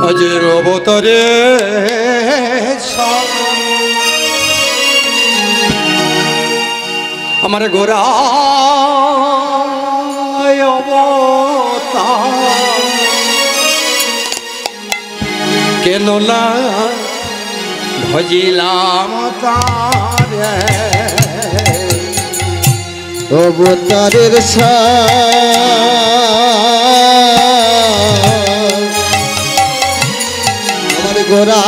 আজের অবতারে আমার গোরা অবতার কেন না ভজিলাম তারে অবতারের আমার গোরা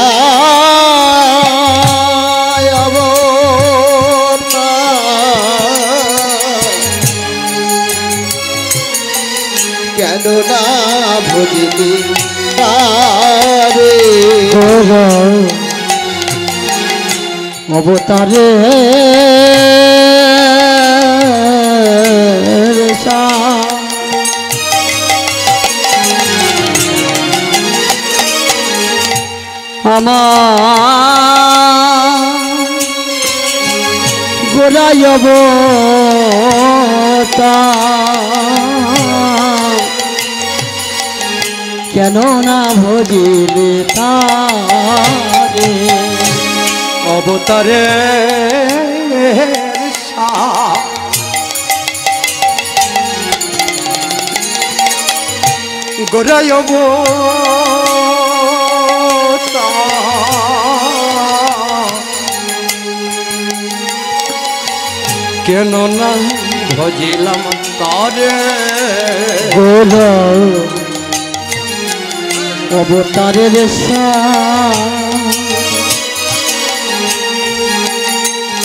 কেন না ভজিলি তারে অবতারে আমার গোরাই অবতার কেন না ভজিলে তারে অবতারে গোরাই কেন না ভজিলাম তারে অবতারের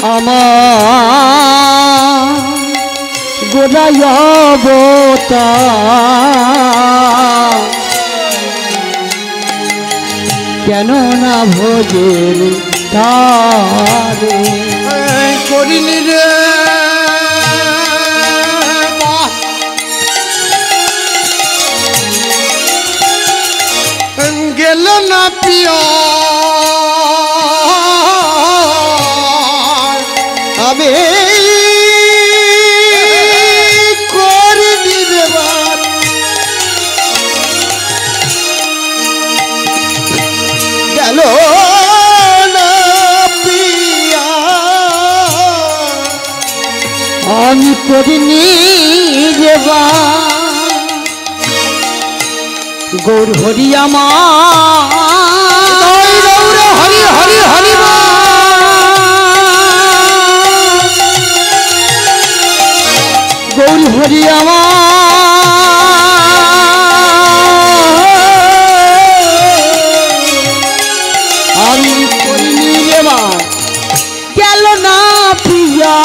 আমার গোরাই অবতার কেন না ভজেল তারে করিনি রে গেল না পিয়া আমি করিনি রে বাপ গেল না পিয়া আমি করিনি রে বাপ গৌর হরি আমার হরি হরি হরি গৌর হরি আমার আমি করিনি রে মা গেল না প্রিয়া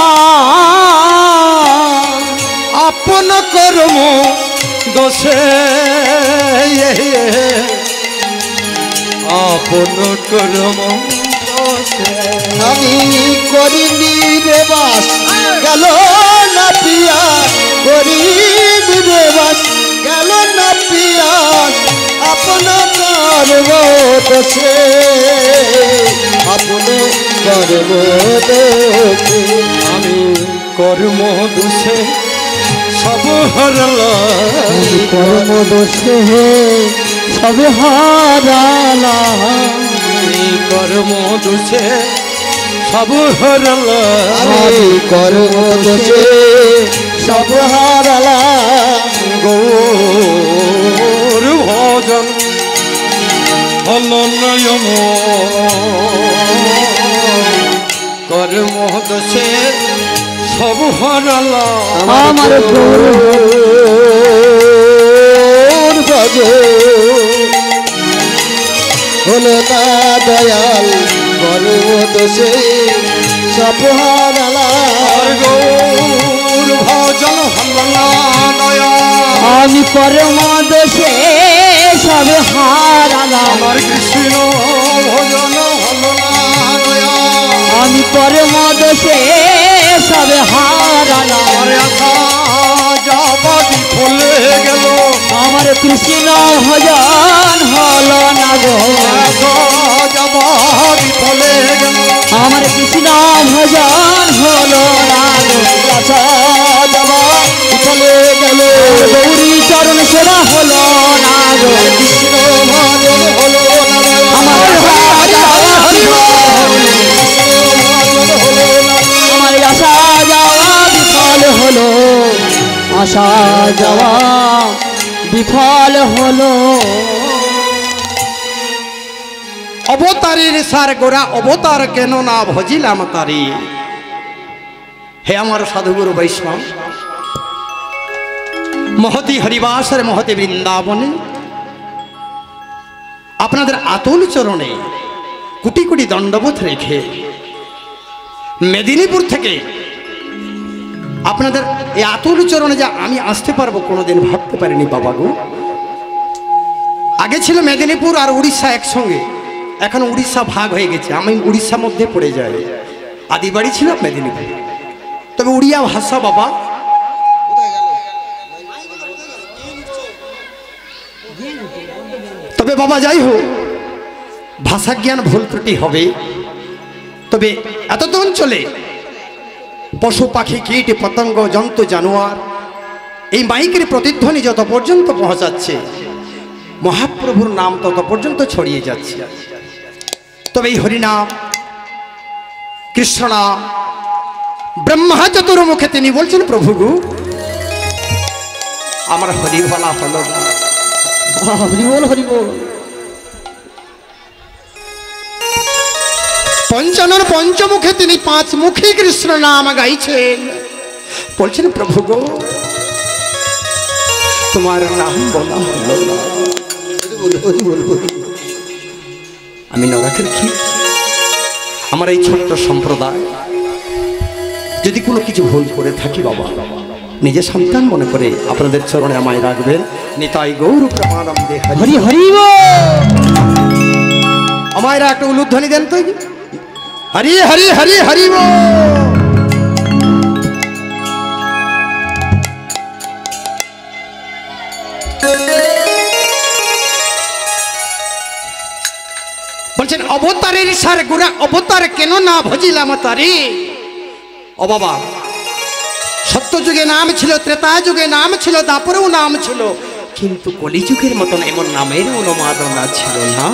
আপন কর্ম দোষে আপন কর্ম দোষে আমি করিনি রে বাস গেল না পিয়া করিনি রে বাস গেল না পিয়া আপন কর্ম দোষে আপন কর্ম দোষে আমি কর্ম দোষে সব হারালাম কর্ম দোষে সবে হারালাম কর্ম দোষে সব হারালাম আমি কর্ম দোষে সব হারালাম গৌর ভজন হল নয়ম কর্ম দোষে সব হারালাম আমার গৌর ভজন হলো না দয়াল কর্ম দোষে সব হারালাম গৌর ভজন হল না দয়া আমি পরম দোষে সবে হারালাম আমার কৃষ্ণ ভজন হল না দয়া আমি পরম দোষে সবে হারালাম আমার আশা যাবাদি ফলে গেল আমার কৃষ্ণ ভজন হলো না গো আশা যাবাদি ফলে গেল আমার কৃষ্ণ ভজন হলো না গো আশা যাবা চলে গেল গৌরী চরণ সেবা হলো না গো কৃষ্ণ ভজন হলো আসা যাওয়া বিফল হলো। অবতারের সার গোরা অবতার কেন না ভজিলাম তারি। হে আমার সাধুগুরু বৈষ্ণব, মহতি হরিবাসের মহতি বৃন্দাবনে আপনাদের আতুল চরণে কোটি কোটি দণ্ডবোধ রেখে মেদিনীপুর থেকে আপনাদের এই আতুল চরণে যে আমি আসতে পারবো কোনোদিন ভাবতে পারিনি বাবা গো। আগে ছিল মেদিনীপুর আর উড়িষ্যা একসঙ্গে, এখন উড়িষ্যা ভাগ হয়ে গেছে, আমি উড়িষ্যার মধ্যে পড়ে যাই। আদি বাড়ি ছিল মেদিনীপুর, তবে উড়িয়া ভাষা বাবা তবে বাবা যাই হোক, ভাষা জ্ঞান ভুল ত্রুটি হবে, তবে এত তো অঞ্চলে পশু পাখি কীট পতঙ্গ জন্তু জানোয়ার এই মাইকের প্রতিধ্বনি যত পর্যন্ত পৌঁছাচ্ছে মহাপ্রভুর নাম তত পর্যন্ত ছড়িয়ে যাচ্ছে। তবে এই হরিনাম কৃষ্ণ নাম ব্রহ্মা চতুর্মুখে তিনি বলছেন প্রভু গো আমার হরি বলা হলো না। হরি বল হরি বল। পঞ্চানন পঞ্চমুখে তিনি পাঁচ মুখী কৃষ্ণ নাম গাইছেন, বলছেন প্রভু গো তোমার নাম বলা হলো না। আমি নরকের কি আমার এই ছোট্ট সম্প্রদায় যদি কোনো কিছু ভুল করে থাকি বাবা নিজের সন্তান মনে করে আপনাদের চরণে আমায় রাখবেন। নিতাই গৌর প্রেমানন্দে হরি হরি বল। আমায় একটা উলুধ্বনি দেন তো, হরি হরি হরি হরি বল। বলছেন অবতারের সার গুড়া অবতার কেন না ভজিলাম তারি। ও বাবা, সত্য যুগে নাম ছিল, ত্রেতা যুগে নাম ছিল, দাপরেও নাম ছিল, কিন্তু কলিযুগের মতন এমন নামের অনুমাদনা ছিল না।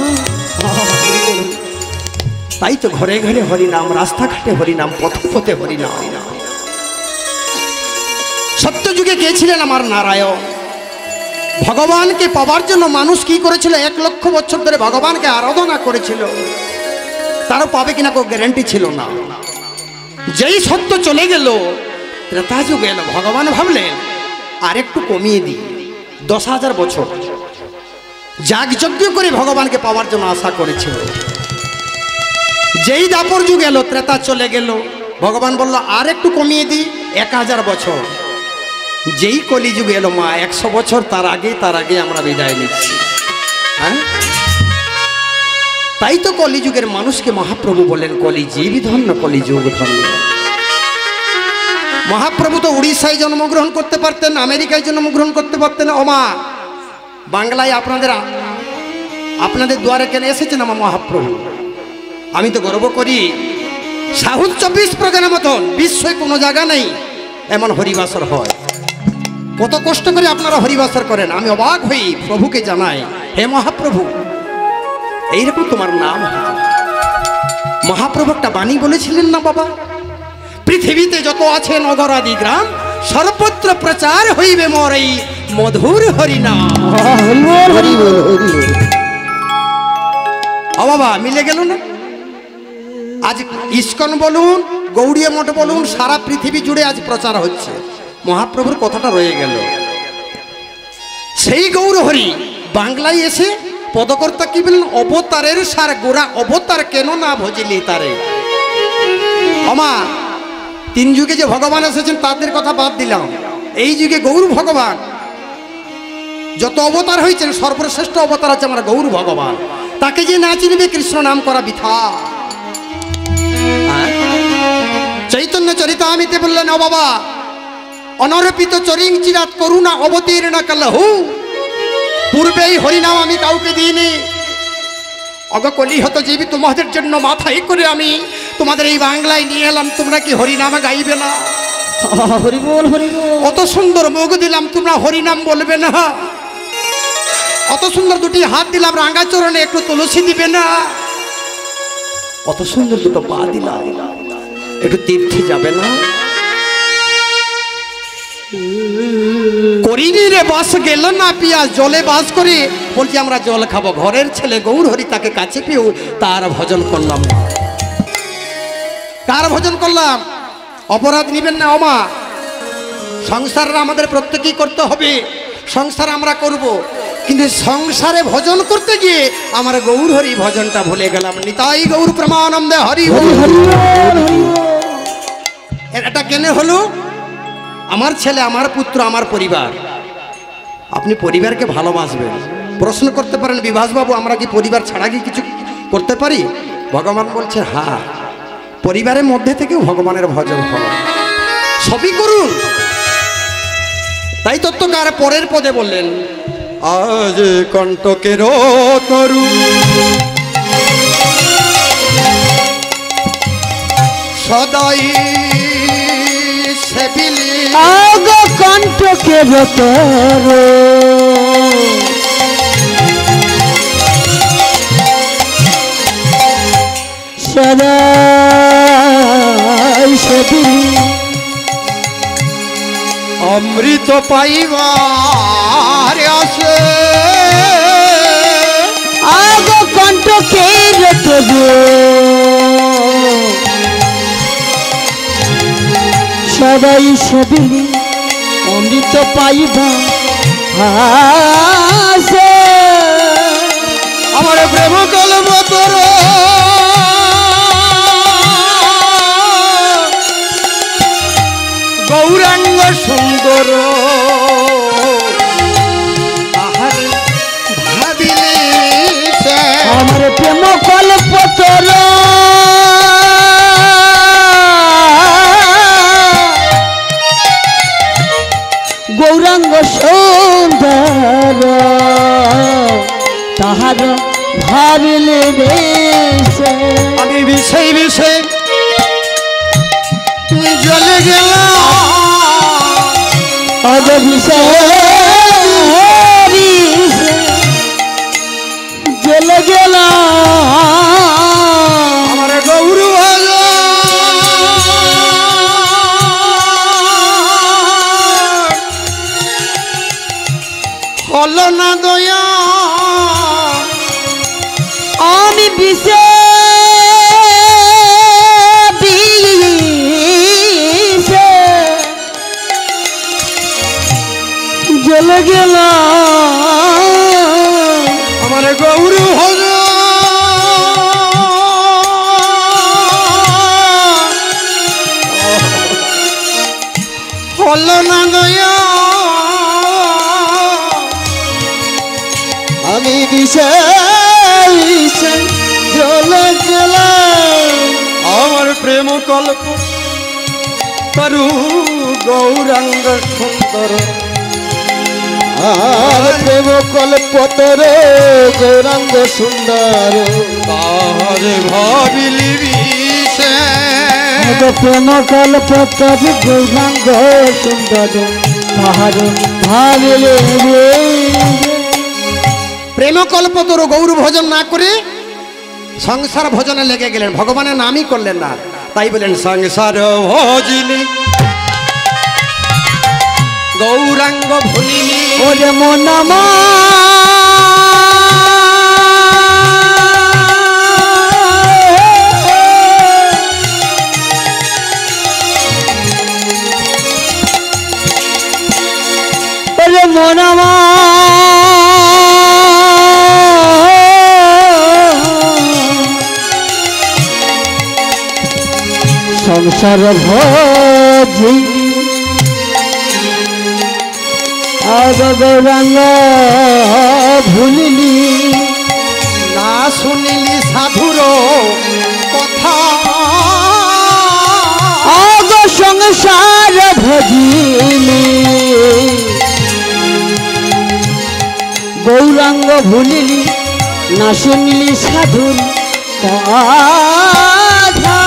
তাই তো ঘরে ঘরে হরিনাম, রাস্তাঘাটে হরিনাম, পথে পথে হরিনাম। সত্য যুগে কে ছিলেন আমার নারায়ণ। ভগবানকে পাওয়ার জন্য মানুষ কি করেছিল, 1 লক্ষ বছর ধরে ভগবানকে আরাধনা করেছিল, তারও পাবে কিনা কোনো গ্যারান্টি ছিল না। যেই সত্য চলে গেল, ত্রেতা যুগ এলো, ভগবান ভাবলেন আর একটু কমিয়ে দিই, 10,000 বছর যাগযজ্ঞ করে ভগবানকে পাওয়ার জন্য আশা করেছিল। যেই দাপর যুগ এলো, ত্রেতা চলে গেল, ভগবান বলল আর একটু কমিয়ে দিই, 1000 বছর। যেই কলিযুগ এলো মা, 100 বছর তার আগে আমরা বিদায় নিচ্ছি। হ্যাঁ, তাই তো কলিযুগের মানুষকে মহাপ্রভু বলেন কলিজীব ধন্য, কলিযুগ ধন্য। মহাপ্রভু তো উড়িষ্যায় জন্মগ্রহণ করতে পারতেন, আমেরিকায় জন্মগ্রহণ করতে পারতেন। ওমা, বাংলায় আপনাদের দুয়ারে কেন এসেছেন আমার মহাপ্রভু। আমি তো গর্ব করি, সাউথ 24 পরগনার মতন বিশ্বে কোনো জায়গা নেই এমন হরিবাসর হয়। কত কষ্ট করে আপনারা হরিবাসর করেন, আমি অবাক হই, প্রভুকে জানাই হে মহাপ্রভু এইরকম তোমার নাম। মহাপ্রভু একটা বাণী বলেছিলেন না বাবা, পৃথিবীতে যত আছে নগর আদি গ্রাম সর্বত্র প্রচার হইবে মোর এই মধুর হরিনাম। হরি বল হরি বল হরি বল। ও বাবা, মিলে গেল না। আজ ইস্কন বলুন, গৌড়ীয় মঠ বলুন, সারা পৃথিবী জুড়ে আজ প্রচার হচ্ছে, মহাপ্রভুর কথাটা রয়ে গেল। সেই গৌর হরি বাংলায় এসে পদকর্তা কি বললেন, অবতারের সার গোরা অবতার কেন না ভজিলি তারে। আমা, 3 যুগে যে ভগবান এসেছেন তাদের কথা বাদ দিলাম, এই যুগে গৌর ভগবান যত অবতার হয়েছেন সর্বশ্রেষ্ঠ অবতার আছে আমার গৌর ভগবান। তাকে যে না চিনবে কৃষ্ণ নাম করা বৃথা। চৈতন্য চরিতামিতে বললেন, ও বাবা অনরপিত চরিং চিরাত করুণা অবতীর্ণ কালহু, পূর্বেই হরিনাম আমি কাউকে দিইনি। অগকলি হত জীবী তোমাদের জন্য মাথায় করে আমি তোমাদের এই বাংলায় নিয়ে এলাম, তোমরা কি হরিনাম গাইবে না? হরি বল হরি বল। অত সুন্দর মুখ দিলাম, তোমরা হরিনাম বলবে না? অত সুন্দর 2টি হাত দিলাম রাঙ্গাচরণে, একটু তুলসী দিবে না? অত সুন্দর 2টো পা দিলাম, একটু তীর্থে যাবে না? শরীরে বাস গেল না পিয়াস জলে বাস করে বলছি আমরা জল খাবো, ঘরের ছেলে গৌর হরি তাকে কাছে পেয়েও তার ভজন করলাম না। কার ভজন করলাম? অপরাধ নিবেন না ওমা, সংসারটা আমাদের প্রত্যেকেই করতে হবে, সংসার আমরা করব, কিন্তু সংসারে ভজন করতে গিয়ে আমার গৌর হরি ভজনটা ভুলে গেলাম। নিতাই গৌর প্রেমানন্দে হরি বল। এটা কেন হলো? আমার ছেলে, আমার পুত্র, আমার পরিবার। আপনি পরিবারকে ভালোবাসবেন। প্রশ্ন করতে পারেন বিভাসবাবু, আমরা কি পরিবার ছাড়া কি কিছু করতে পারি? ভগবান বলছে হ্যাঁ, পরিবারের মধ্যে থেকেও ভগবানের ভজন করুন, সবই করুন। তাই তত্ত্বকার পরের পদে বললেন, আজ কণ্টকের তরু সদাই সেবিলি আগ কণ্টকের তরু সদাই সেবিলি অমৃত পাইবার আসে আগ কণ্টকের তরু সদাই সেবিলি অমৃত পাইবা আসে। আমার প্রেম কলব তোর গৌরাঙ্গ সুন্দর তাহার ভাবিলে আমার প্রেম কল্প তোর গৌরাঙ্গ সুন্দর তাহার ভাবিলে বেশে। আমি বিষয় বিষয় জলে গেলাম, আজ বিষয় জলে গেলাম আমার গৌর হল না দয়া। আমি বিষে জলে গেলাম আমার গৌর হল হল না দয়া। আমি বিষে জলে গেলাম আমার প্রেম কল্প তরু গৌরাঙ্গ সুন্দর আর প্রেম কল্পতর গৌরাঙ্গ সুন্দর তাহার ভাবিলি বিষে প্রেম কল্পতর গৌরাঙ্গ সুন্দর তাহার ভাবিলে প্রেম কল্প তোর গৌর ভজন না করে সংসার ভজনে লেগে গেলেন, ভগবানের নামই করলেন না। তাই বলেন সংসার ভজিলি গৌরাঙ্গ ভুলিলি ওরে মনামা ওরে মনামা সংসার ভজি আগ গৌরাঙ্গ ভুলিলি না শুনিলি সাধুর কথা আগ সংসার ভজিলি গৌরাঙ্গ ভুলিলি না শুনিলি সাধুর কথা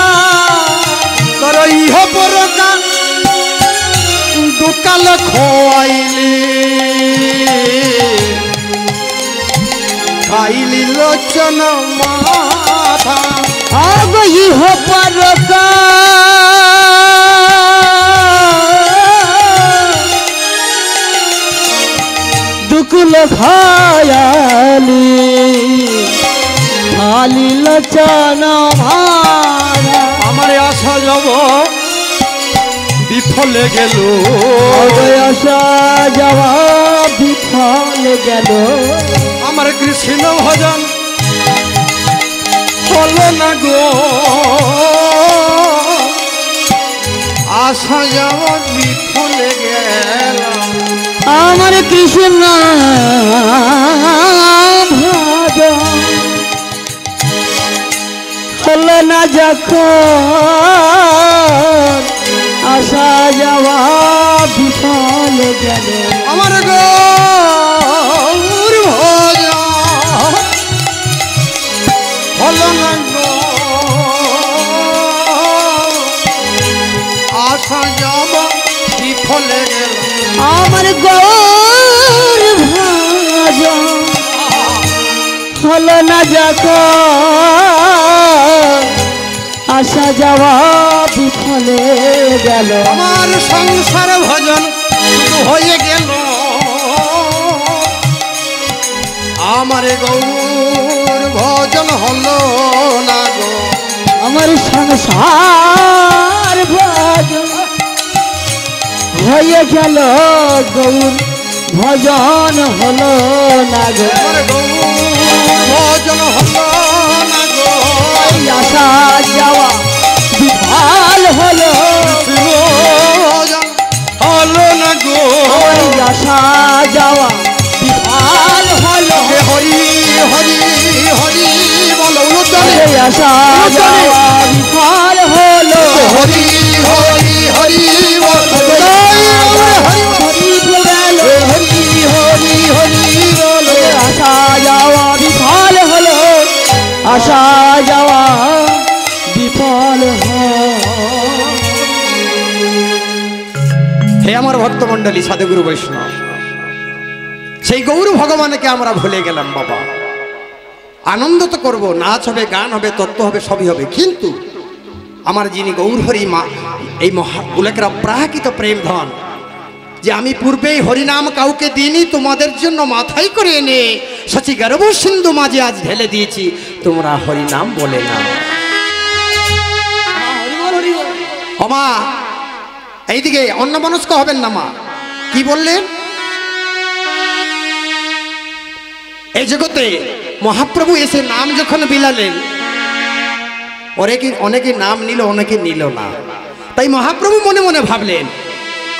তোর ইহ পরকা দুকাল খোয়াইলি খাইলি লোচন মাথা আগ ইহ পরকা খায়ালি খালি লোচন ভারা আমার আশা যাব বিফলে গেল আশা যাওয়া বিফল গেল আমার কৃষ্ণ ভজন হলো না গো আশা যাব বিফলে গেল আমার কৃষ্ণ ভজন হলো না যখন আশা যাওয়া বিফল গেল আমার গৌর ভজন হলো না গো আশা যাব বিফলে গেল আমার গৌর ভজন হলো না যখন আশা যাওয়া বিফলে গেল আমার সংসার ভজন শুধু হয়ে গেল আমার গৌর ভজন হলো না গো আমার সংসার ভজন হয়ে গেল গৌর ভজন হলো না গো আমার গৌর ভজন হলো না গো এই আশা যাওয়া বিফল হলো ভজন হলো না গো ওই আশা যাওয়া বিফল হলো হরি হরি হরি বলো উলুধ্বনি। এই আশা যাওয়া বিফল হলো হরি হরি হরি বলো হরি গেল হরি হরি হরি বলো আশা যাওয়া বিফল হলো আশা যাওয়া বিফল হে আমার ভক্তমণ্ডলী সাধুগুরু বৈষ্ণব সেই গৌর ভগবানকে আমরা ভুলে গেলাম বাবা আনন্দ তো করবো নাচ হবে গান হবে তত্ত্ব হবে সবই হবে কিন্তু আমার যিনি গৌর হরি মা এই মহা উল্লেখরা প্রাকৃত প্রেম ধন যে আমি পূর্বেই হরিনাম কাউকে দিইনি তোমাদের জন্য মাথায় করে এনে সচি গর্ভ সিন্ধু মাঝে আজ ঢেলে দিয়েছি তোমরা হরিনাম বলে না মা এইদিকে অন্যমনস্ক হবেন না মা কি বললেন এই জগতে মহাপ্রভু এসে নাম যখন বিলালেন অনেকে নাম নিল অনেকে নিল না তাই মহাপ্রভু মনে মনে ভাবলেন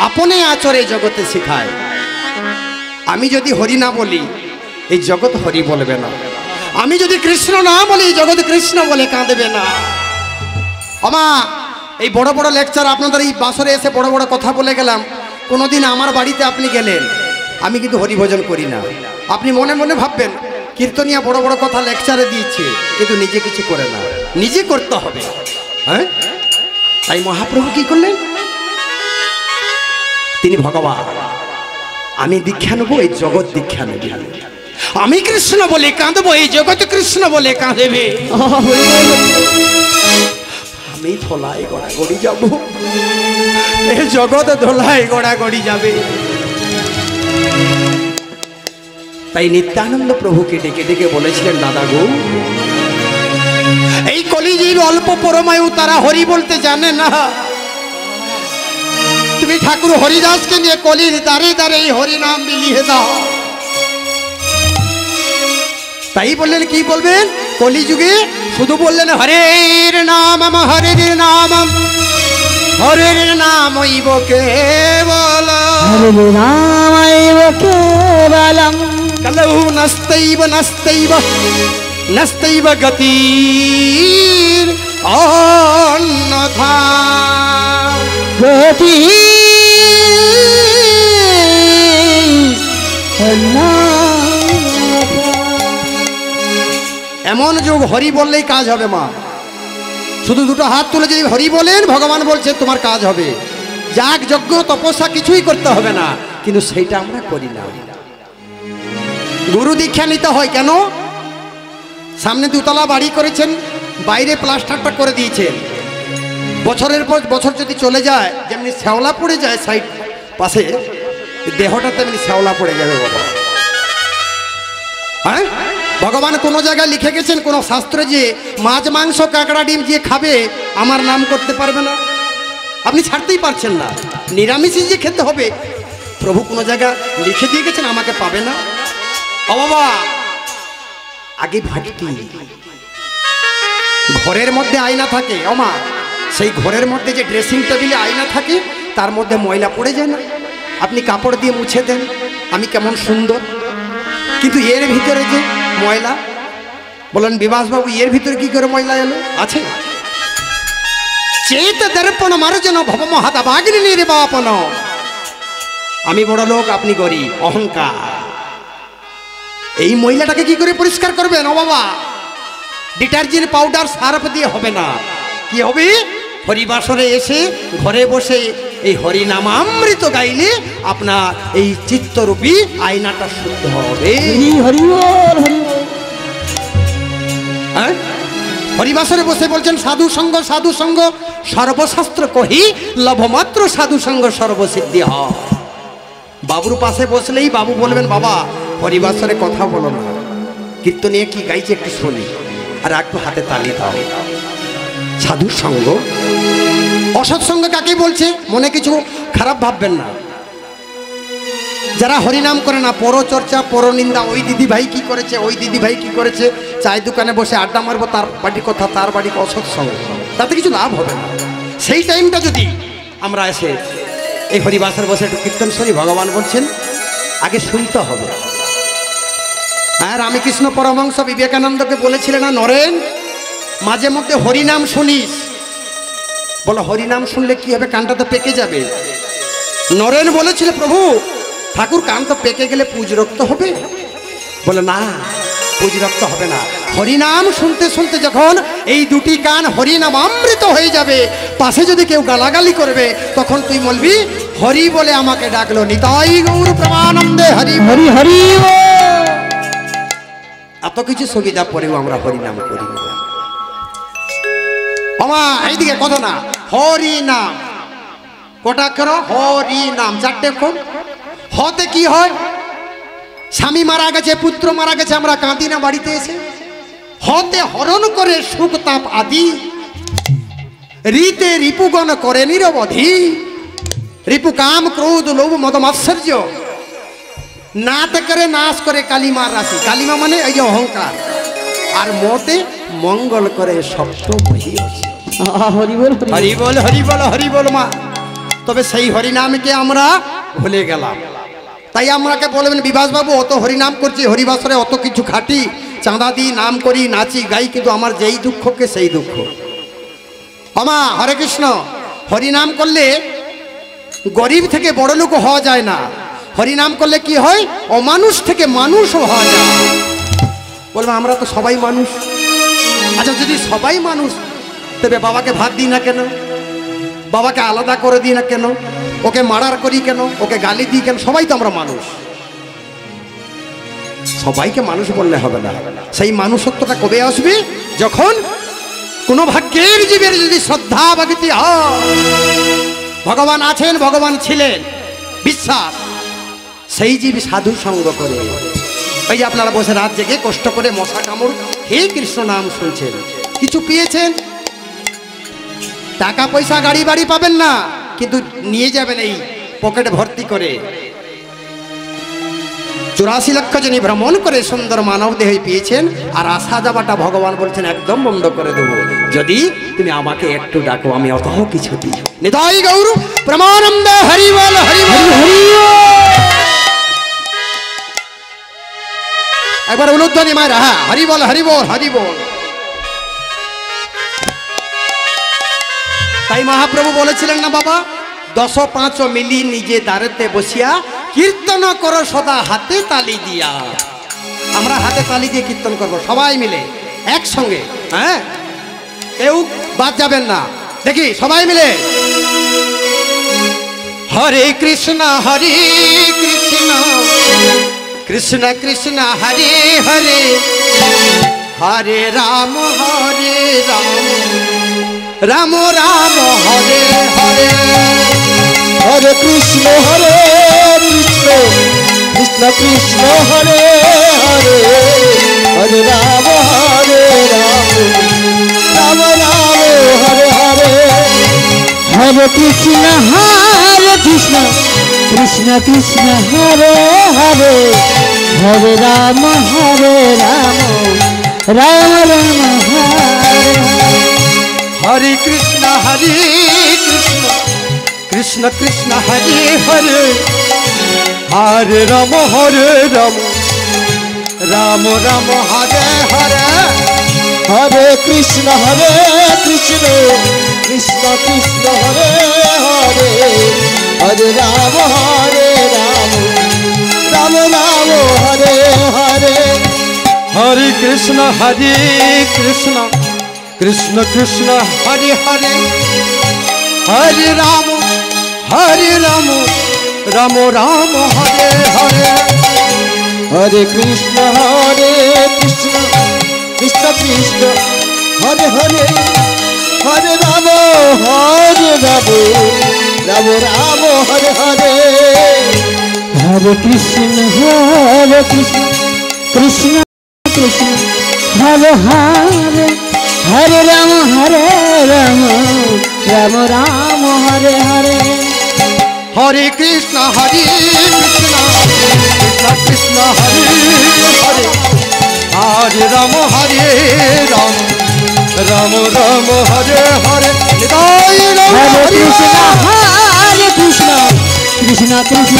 আপনে আচরে জগতে শিখায় আমি যদি হরি না বলি এই জগৎ হরি বলবে না আমি যদি কৃষ্ণ না বলি এই জগৎ কৃষ্ণ বলে কাঁদবে না আমা এই বড় বড় লেকচার আপনাদের এই বাসরে এসে বড় বড় কথা বলে গেলাম কোনোদিন আমার বাড়িতে আপনি গেলেন আমি কিন্তু হরিভজন করি না আপনি মনে মনে ভাববেন কীর্তনিয়া বড় বড় কথা লেকচারে দিয়েছে কিন্তু নিজে কিছু করে না নিজে করতে হবে হ্যাঁ তাই মহাপ্রভু কি করলেন তিনি ভগবান আমি দীক্ষা নেবো এই জগৎ দীক্ষা নেবে আমি কৃষ্ণ বলে কাঁদবো এই জগৎ কৃষ্ণ বলে কাঁদবে আমি ধোলাই গড়াগড়ি যাব এই জগৎ ধোলাই গড়াগড়ি যাবে তাই নিত্যানন্দ প্রভুকে ডেকে ডেকে বলেছিলেন দাদা গো এই কলিযুগের অল্প পরমায়ু তারা হরি বলতে জানে না তুমি ঠাকুর হরিদাসকে নিয়ে কলির দ্বারে দ্বারে এই হরি নাম বিলিয়ে দাও তাই বললেন কি বলবেন কলিযুগে শুধু বললেন হরের নাম হরের নাম হরের নাম ইব কেবল হরে রাম কেবলম কলৌ নস্তৈব নস্তৈব নস্তৈব গতির অন্যথা গতি এমন যুগ হরি বললেই কাজ হবে মা শুধু দুটো হাত তুলে যদি হরি বলেন ভগবান বলছেন তোমার কাজ হবে যাগ যজ্ঞ তপস্যা কিছুই করতে হবে না কিন্তু সেইটা আমরা করি না গুরু দীক্ষা নিতে হয় কেন সামনে দুতলা বাড়ি করেছেন বাইরে প্লাস্টারটা করে দিয়েছেন বছরের পর বছর যদি চলে যায় যেমনি শ্যাওলা পড়ে যায় সাইড পাশে দেহটা তেমনি শ্যাওলা পড়ে যাবে বাবা হ্যাঁ, ভগবান কোনো জায়গায় লিখে গেছেন কোন শাস্ত্রে যে মাছ মাংস কাঁকড়া ডিম যে খাবে আমার নাম করতে পারবে না? আপনি ছাড়তেই পারছেন না, নিরামিষই যে খেতে হবে। প্রভু কোনো জায়গা লিখে দিয়ে গেছেন আমাকে পাবে না? ও বাবা, আগে ভাটতি ঘরের মধ্যে আয়না থাকে, ওমা সেই ঘরের মধ্যে যে ড্রেসিং টেবিলে আয়না থাকে তার মধ্যে ময়লা পড়ে যায় না? আপনি কাপড় দিয়ে মুছে দেন, আমি কেমন সুন্দর। কিন্তু এর ভিতরে যে ময়লা, বলেন বিভাসবাবু এর ভিতরে কি করে ময়লা এলো? আছে চেত দর্পণ মার্জন ভবমহাতা বাগ্নি নির্বাপন। আমি বড় লোক, আপনি গরিব, অহংকার। এই মহিলাটাকে কি করে পরিষ্কার করবেন? ও বাবা, ডিটারজেন্ট পাউডার সার্ফ দিয়ে হবে না। কি হবে? হরিবাসরে এসে ঘরে বসে এই হরিনামামৃত গাইলে আপনার এই চিত্তরূপী আয়নাটা শুদ্ধ হবে। হরি বল, হরি বল। হ্যাঁ, হরিবাসরে বসে বলছেন সাধু সঙ্গ, সাধু সঙ্গ সর্বশাস্ত্র কহি, লভমাত্র সাধু সঙ্গ সর্বসিদ্ধি হয়। বাবুর পাশে বসলেই বাবু বলবেন বাবা হরিবাসরে কথা বলো না, কীর্তনিয়ে কি গাইছে একটু শুনি, আর একটু হাতে তালি দাও। সাধু সঙ্গ, অসৎ সঙ্গ কাকে বলছে? মনে কিছু খারাপ ভাববেন না। যারা হরিনাম করে না, পরচর্চা, পরনিন্দা, ওই দিদি ভাই কি করেছে, ওই দিদি ভাই কি করেছে, চায়ের দোকানে বসে আড্ডা মারবো, তার বাড়ির কথা, তার বাড়ির অসৎ সঙ্গ, তাতে কিছু লাভ হবে না। সেই টাইমটা যদি আমরা এসে এই হরিবাসের বসে একটু কীর্তন শুনি, ভগবান বলছেন আগে শুনতে হবে। হ্যাঁ, রামকৃষ্ণ পরমহংস বিবেকানন্দকে বলেছিলেন না, নরেন মাঝে মধ্যে হরিনাম শুনিস। বলো হরিনাম শুনলে কি হবে? কানটা তো পেকে যাবে। নরেন বলেছিল প্রভু ঠাকুর কান তো পেকে গেলে পুজ রক্ত হবে। বলে না, পুজ রক্ত হবে না। হরিনাম শুনতে শুনতে যখন এই দুটি কান হরিনাম অমৃত হয়ে যাবে, পাশে যদি কেউ গালাগালি করবে তখন তুই বলবি হরি বলে আমাকে ডাকলো, নিতাই গৌর প্রেমানন্দে হরি হরি হরি বল। এত কিছু সুবিধা পরেও আমরা হরিনাম করি না। আমা এইদিকে কথা না, হরিনাম কটা করো, হরিনাম চারটে কোন। হতে কি হয়? স্বামী মারা গেছে, পুত্র মারা গেছে, আমরা কাঁদি না বাড়িতে এসে? হতে হরণ করে সুখ তাপ আদি, রীতে রিপুগণ করে নিরবধি, রিপু কাম ক্রোধ লোভ মদ মাৎসর্য, নাত করে নাশ করে কালিমার রাশি। কালিমা মানে এই যে অহংকার, আর মতে মঙ্গল করে সপ্ত মহিয়সী। হরি বল, হরি বল, হরি বল, হরি বল মা। তবে সেই হরিনামকে আমরা ভুলে গেলাম। তাই আমাকে বলবেন বিভাসবাবু অত হরিনাম করছি, হরিবাসরে অত কিছু খাটি, চাঁদা দিই, নাম করি, নাচি, গাই, কিন্তু আমার যেই দুঃখকে সেই দুঃখ। আমা হরে কৃষ্ণ, হরিনাম করলে গরিব থেকে বড় লোক হওয়া যায় না। হরিনাম করলে কি হয়? অমানুষ থেকে মানুষও হওয়া যায়। বলবো আমরা তো সবাই মানুষ। আচ্ছা যদি সবাই মানুষ, তবে বাবাকে ভাত দিই না কেন? বাবাকে আলাদা করে দিই না কেন? ওকে মার্ডার করি কেন? ওকে গালি দিই কেন? সবাই তো আমরা মানুষ। সবাইকে মানুষ বললে হবে না। সেই মানুষত্বটা কবে আসবে? যখন কোনো ভাগ্যের জীবের যদি শ্রদ্ধা ভক্তি হয়, ভগবান আছেন, ভগবান ছিলেন, বিশ্বাস, সেই জীব সাধু সঙ্গ করে। ওই যে আপনারা বসে রাত জেগে কষ্ট করে মশা কামড় হে কৃষ্ণ নাম শুনছেন, কিছু পেয়েছেন? টাকা পয়সা গাড়ি বাড়ি পাবেন না, কিন্তু নিয়ে যাবেন এই পকেট ভর্তি করে। 84 লক্ষ জনী ভ্রমণ করে সুন্দর মানব দেহে পেয়েছেন, আর আসা যাওয়াটা ভগবান বলছেন একদম বন্ধ করে দেবো যদি তুমি আমাকে একটু ডাকো, আমি অত কিছু দিই। নিতাই গৌর প্রেমানন্দে হরি বল, হরি বল, হরি বল। একবার উলুধ্বনি মায়ের, হ্যাঁ হরি বল, হরি বল, হরি বল। তাই মহাপ্রভু বলেছিলেন না বাবা, 10-5 মিলি নিজে দাঁড়াতে বসিয়া কীর্তন করো সদা হাতে তালি দিয়া। আমরা হাতে তালি দিয়ে কীর্তন করব সবাই মিলে একসঙ্গে। হ্যাঁ, কেউ বাদ যাবেন না। দেখি সবাই মিলে হরে কৃষ্ণ হরে কৃষ্ণ কৃষ্ণ কৃষ্ণ হরে হরে, হরে রাম রাম রাম হরে হরে, হরে কৃষ্ণ কৃষ্ণ কৃষ্ণ হরে হরে হরে রাম রাম রাম হরে হরে হরে কৃষ্ণ কৃষ্ণ কৃষ্ণ হরে হরে হরে রাম রাম রাম হরে হরে কৃষ্ণ কৃষ্ণ কৃষ্ণ হরে হরে হরে রাম রাম রাম হরে হরে হরে কৃষ্ণ কৃষ্ণ কৃষ্ণ হরে হরে হরে রাম রাম রাম হরে হরে হরে কৃষ্ণ কৃষ্ণ কৃষ্ণ হরে হরে হরে রাম রাম রাম হরে হরে হরে কৃষ্ণ কৃষ্ণ কৃষ্ণ কৃষ্ণ হরে হরে হরে রাম রাম রাম হরে হরে হরে কৃষ্ণ কৃষ্ণ কৃষ্ণ হরে হরে হরে রাম রাম রাম হরে হরে হরে কৃষ্ণ কৃষ্ণ কৃষ্ণ হরে হরে হরে রাম রাম রাম হরে হরে হরে কৃষ্ণ কৃষ্ণ কৃষ্ণ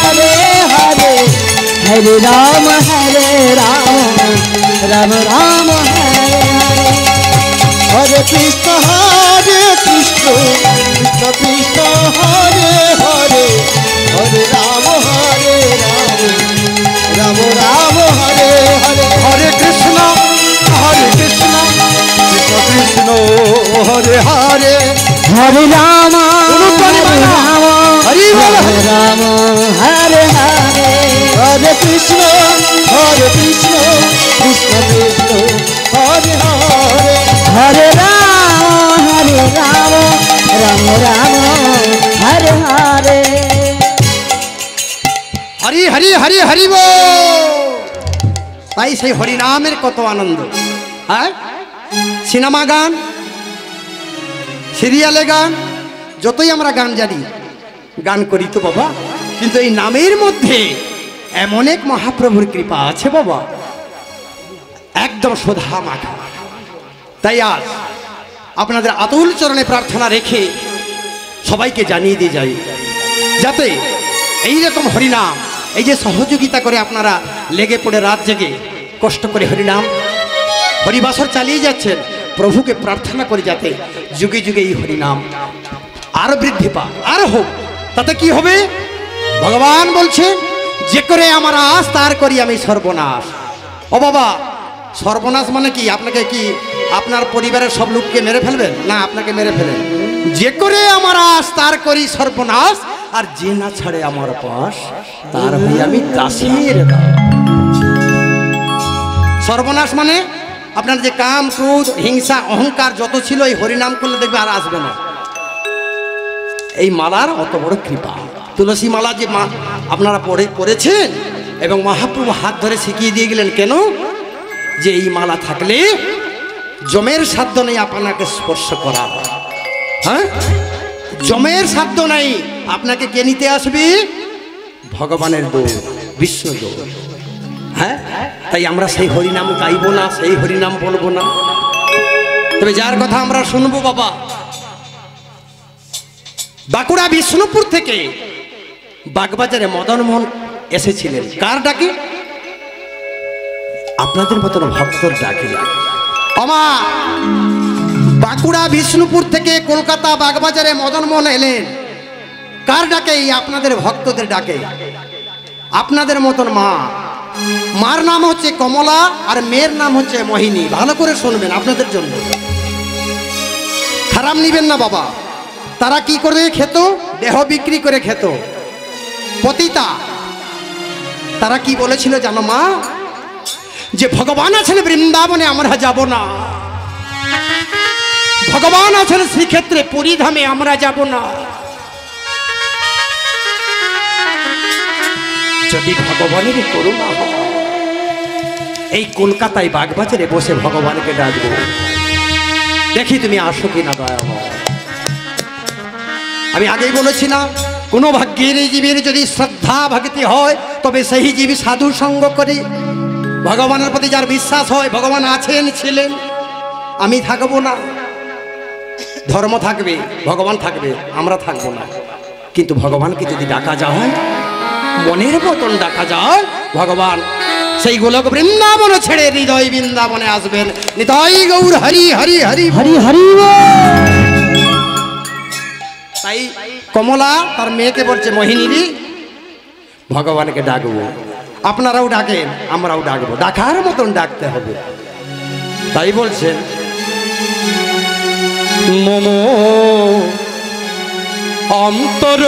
হরে হরে হরে রাম রাম রাম হরে হরে হরে কৃষ্ণ কৃষ্ণ কৃষ্ণ হরে হরে হরে রাম রাম রাম হরে হরে হরে কৃষ্ণ কৃষ্ণ কৃষ্ণ হরে হরে হরে রাম হরি বল রাম হরে হরে হরে কৃষ্ণ কৃষ্ণ কৃষ্ণ হরে হরে হরে রাম রাম রাম হরে হরে হরি হরি হরি হরি বল। তাই সেই হরিনামের কত আনন্দ। হ্যাঁ, সিনেমা গান, সিরিয়ালে গান, যতই আমরা গান জানি, গান করি তো বাবা, কিন্তু এই নামের মধ্যে এমন এক মহাপ্রভুর কৃপা আছে বাবা, একদম সোধা মাখা। তাই আজ আপনাদের আতুল চরণে প্রার্থনা রেখে সবাইকে জানিয়ে দিয়ে যাই, যাতে এইরকম হরিনাম, এই যে সহযোগিতা করে আপনারা লেগে পড়ে রাত জেগে কষ্ট করে হরিনাম হরিবাসর চালিয়ে যাচ্ছেন, প্রভুকে প্রার্থনা করে যাতে যুগে যুগে এই হরিনাম আরো বৃদ্ধি পাক, আরো হোক। তাতে কি হবে? ভগবান বলছেন, যে করে আমার আশ তার করি আমি সর্বনাশ। ও বাবা, সর্বনাশ মানে কি? আপনাকে কি আপনার পরিবারের সব লোককে মেরে ফেলবেন? না, আপনাকে মেরে ফেলেন। যে করে আমার আশ তার করি সর্বনাশ, আর যে না ছাড়ে আমার পাশ তার হই আমি দাসীর দাস। সর্বনাশ মানে আপনার যে কাম, ক্রোধ, হিংসা, অহংকার যত ছিল, এই হরিনাম করলে দেখবে আর আসবে না। এই মালার অত বড় কৃপা। তুলসী মালা যে আপনারা পড়েছেন এবং মহাপ্রভু হাত ধরে শিখিয়ে দিয়ে গেলেন, কেন? যে এই মালা থাকলে জমের সাধ্য নেই আপনাকে স্পর্শ করা। হ্যাঁ, জমের সাধ্য নাই। আপনাকে কে নিতে আসবে? ভগবানের দৌড়, বিষ্ণু দৌড়। হ্যাঁ, তাই আমরা সেই হরিনাম গাইব না, সেই হরিনাম বলবো না। তবে যার কথা আমরা শুনবো বাবা, বাঁকুড়া বিষ্ণুপুর থেকে বাগবাজারে মদনমোহন এসেছিলেন। কার ডাকে? আপনাদের মতন ভক্তর ডাকে। আমা বাঁকুড়া বিষ্ণুপুর থেকে কলকাতা বাগবাজারে মদনমোহন এলেন কার ডাকে? আপনাদের ভক্তদের ডাকে। আপনাদের মতন মার নাম হচ্ছে কমলা, আর মেয়ের নাম হচ্ছে মোহিনী। ভালো করে শুনবেন, আপনাদের জন্য। খারাপ নিবেন না বাবা। তারা কি করে খেত? দেহ বিক্রি করে খেত, পতিতা। তারা কি বলেছিল জানো মা? যে ভগবান আছেন বৃন্দাবনে, আমরা যাব না। ভগবান আছেন শ্রীক্ষেত্রে, পুরীধামে, আমরা যাব না। যদি ভগবানের করুণা হয়, এই কলকাতায় বাগবাজারে বসে ভগবানকে ডাকবো, দেখি তুমি আসো কিনা দয়াময়। আমি আগেই বলেছি না, কোনো ভাগ্যের জীবের যদি শ্রদ্ধা ভক্তি হয় তবে সেই জীব সাধু সঙ্গ করে, ভগবানের প্রতি যার বিশ্বাস হয়, ভগবান আছেন ছিলেন, আমি থাকবো না, ধর্ম থাকবে, ভগবান থাকবে, আমরা থাকবো না, কিন্তু ভগবানকে যদি ডাকা যায়, মনের মতন ডাকা যায়, ভগবান সেই গোলক বৃন্দাবন ছেড়ে হৃদয় বৃন্দাবনে আসবেন। নিতাই গৌর হরি হরি হরি হরি হরি তাই কমলা তার মেয়েকে বলছে, মোহিনীদি ভগবানকে ডাকবো, আপনারাও ডাকেন, আমরাও ডাকবো, ডাকার মতন ডাকতে হবে। তাই বলছেন, মম অন্তর